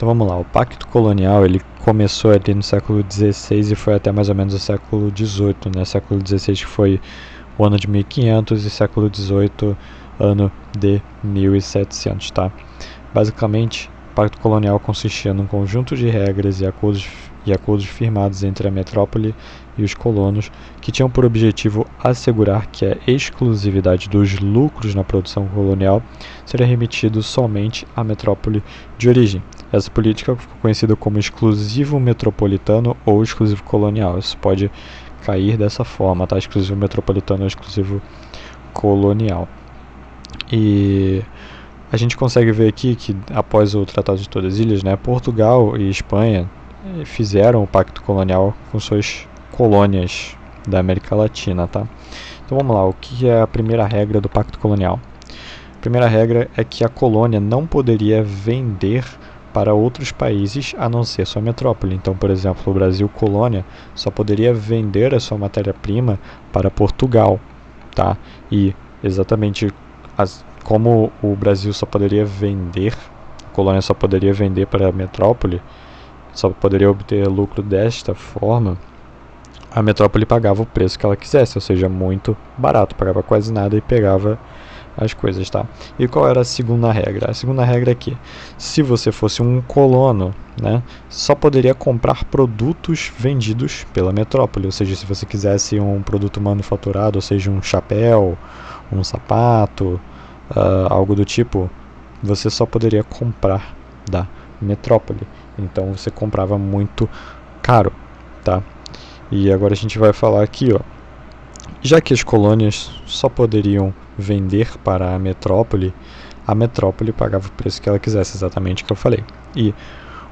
Então vamos lá, o Pacto Colonial ele começou ali no século XVI e foi até mais ou menos o século XVIII, né? Século XVI que foi o ano de 1500 e século XVIII, ano de 1700, tá? Basicamente, o Pacto Colonial consistia num conjunto de regras e acordos firmados entre a metrópole e os colonos, que tinham por objetivo assegurar que a exclusividade dos lucros na produção colonial seria remetido somente à metrópole de origem. Essa política ficou conhecida como exclusivo metropolitano ou exclusivo colonial. Isso pode cair dessa forma, tá? Exclusivo metropolitano ou exclusivo colonial. E a gente consegue ver aqui que após o Tratado de Tordesilhas, né, Portugal e Espanha fizeram o pacto colonial com suas colônias da América Latina, tá? Então vamos lá, o que é a primeira regra do pacto colonial? A primeira regra é que a colônia não poderia vender para outros países a não ser sua metrópole. Então, por exemplo, o Brasil colônia só poderia vender a sua matéria-prima para Portugal, tá? E exatamente como o Brasil só poderia vender, a colônia só poderia vender para a metrópole, só poderia obter lucro desta forma, a metrópole pagava o preço que ela quisesse, ou seja, muito barato, pagava quase nada e pegava as coisas, tá? E qual era a segunda regra? A segunda regra é que, se você fosse um colono, né, só poderia comprar produtos vendidos pela metrópole, ou seja, se você quisesse um produto manufaturado, ou seja, um chapéu, um sapato, algo do tipo, você só poderia comprar da metrópole. Então você comprava muito caro, tá? E agora a gente vai falar aqui, ó. Já que as colônias só poderiam vender para a metrópole pagava o preço que ela quisesse, exatamente o que eu falei. E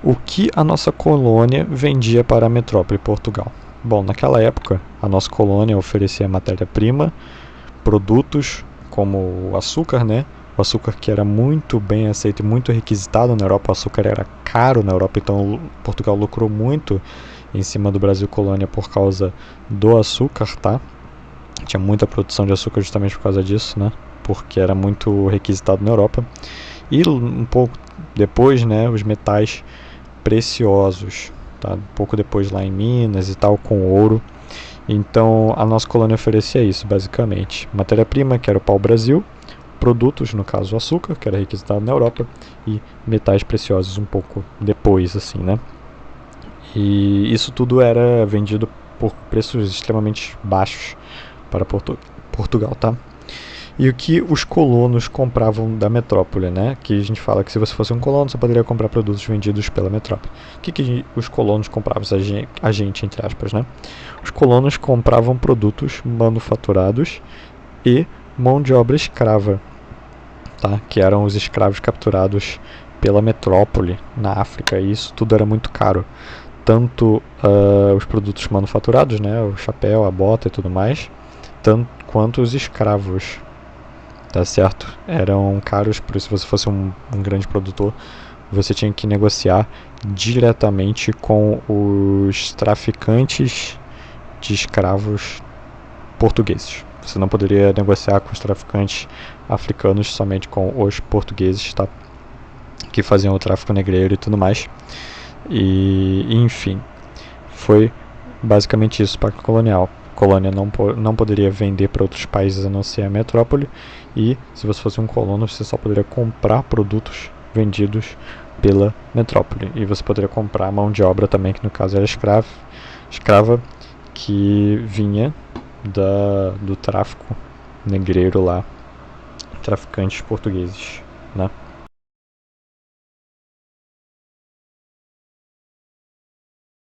o que a nossa colônia vendia para a metrópole, Portugal? Bom, naquela época, a nossa colônia oferecia matéria-prima, produtos como o açúcar, né? O açúcar que era muito bem aceito e muito requisitado na Europa. O açúcar era caro na Europa, então Portugal lucrou muito em cima do Brasil colônia por causa do açúcar, tá? Tinha muita produção de açúcar justamente por causa disso, né? Porque era muito requisitado na Europa. E um pouco depois, né, os metais preciosos, tá? Um pouco depois lá em Minas e tal, com ouro. Então a nossa colônia oferecia isso, basicamente. Matéria-prima, que era o pau-brasil, produtos, no caso o açúcar, que era requisitado na Europa, e metais preciosos um pouco depois, assim, né? E isso tudo era vendido por preços extremamente baixos para Portugal, tá? E o que os colonos compravam da metrópole, né? Que a gente fala que se você fosse um colono, você poderia comprar produtos vendidos pela metrópole. O que os colonos compravam? A gente, entre aspas, né? Os colonos compravam produtos manufaturados e mão de obra escrava, tá? Que eram os escravos capturados pela metrópole na África. E isso tudo era muito caro. Tanto os produtos manufaturados, né? O chapéu, a bota e tudo mais, tanto quanto os escravos, tá certo? Eram caros, por isso se você fosse um grande produtor, você tinha que negociar diretamente com os traficantes de escravos portugueses. Você não poderia negociar com os traficantes africanos, somente com os portugueses, tá? Que faziam o tráfico negreiro e tudo mais. E, enfim, foi basicamente isso, o Pacto Colonial. A colônia não poderia vender para outros países a não ser a metrópole, e se você fosse um colono, você só poderia comprar produtos vendidos pela metrópole. E você poderia comprar mão de obra também, que no caso era escrava, que vinha do tráfico negreiro lá, traficantes portugueses, né?